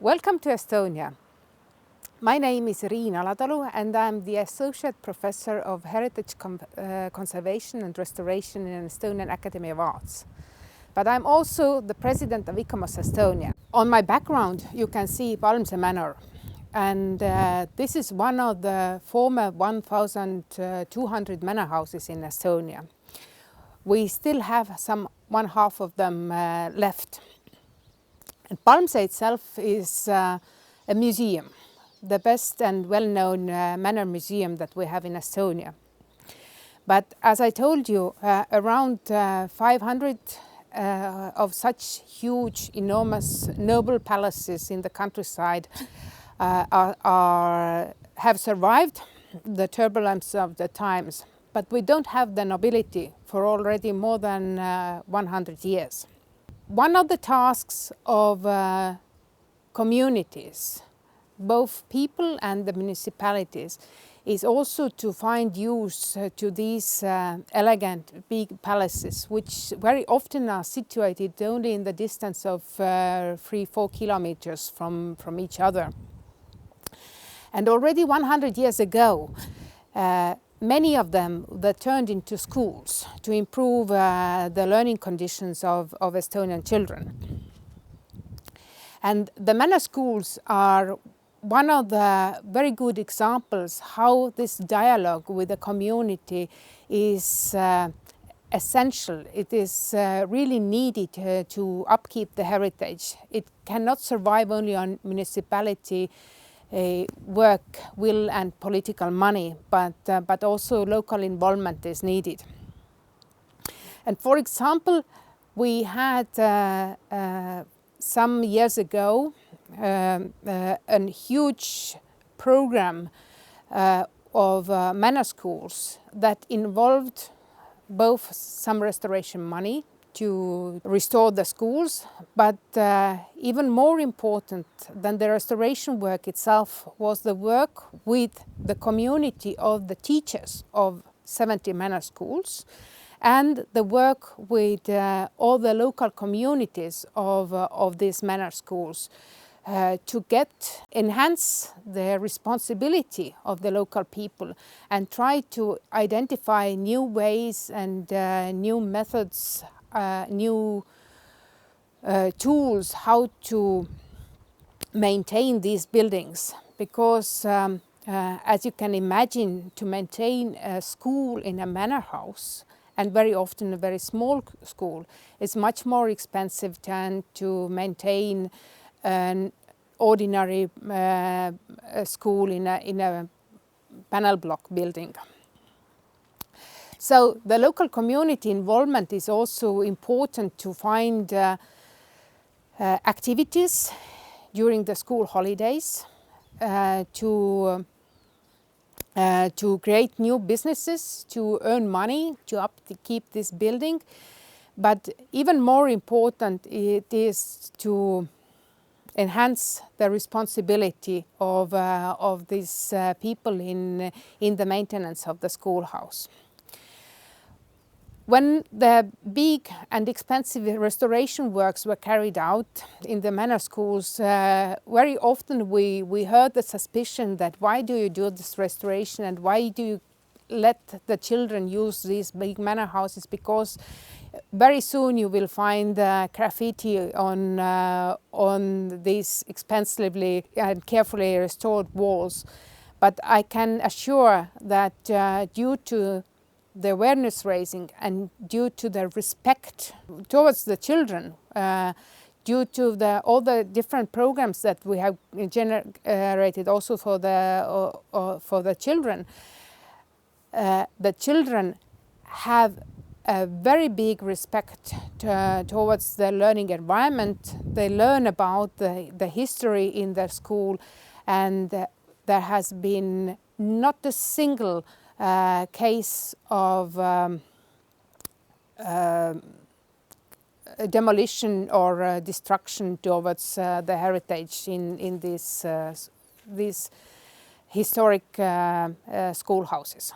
Welcome to Estonia. My name is Riin Alatalu and I'm the Associate Professor of Heritage Conservation and Restoration in Estonian Academy of Arts. But I'm also the President of ICOMOS Estonia. On my background you can see Palmse Manor, and this is one of the former 1,200 manor houses in Estonia. We still have some one half of them left. And Palmse itself is a museum, the best and well-known manor museum that we have in Estonia. But as I told you, around 500 of such huge, enormous, noble palaces in the countryside have survived the turbulence of the times. But we don't have the nobility for already more than 100 years. One of the tasks of communities, both people and the municipalities, is also to find use to these elegant big palaces, which very often are situated only in the distance of 3-4 kilometers from each other. And already 100 years ago, many of them were turned into schools to improve the learning conditions of Estonian children. And the manor schools are one of the very good examples how this dialogue with the community is essential. It is really needed to upkeep the heritage. It cannot survive only on municipality work, will and political money, but also local involvement is needed. And for example, we had some years ago a huge program of manor schools that involved both some restoration money to restore the schools, but even more important than the restoration work itself was the work with the community of the teachers of 70 manor schools and the work with all the local communities of these manor schools to enhance the responsibility of the local people and try to identify new ways and new methods, new tools how to maintain these buildings, because as you can imagine, to maintain a school in a manor house, and very often a very small school, is much more expensive than to maintain an ordinary school in a panel block building. So the local community involvement is also important to find activities during the school holidays, to create new businesses, to earn money, to keep this building. But even more important, it is to enhance the responsibility of these people in the maintenance of the schoolhouse. When the big and expensive restoration works were carried out in the manor schools, very often we heard the suspicion that why do you do this restoration and why do you let the children use these big manor houses, because very soon you will find graffiti on these expensively and carefully restored walls. But I can assure that due to the awareness raising and due to the respect towards the children, due to all the different programs that we have generated also for the children have a very big respect towards the learning environment. They learn about the history in their school, and there has been not a single case of demolition or destruction towards the heritage in these historic schoolhouses.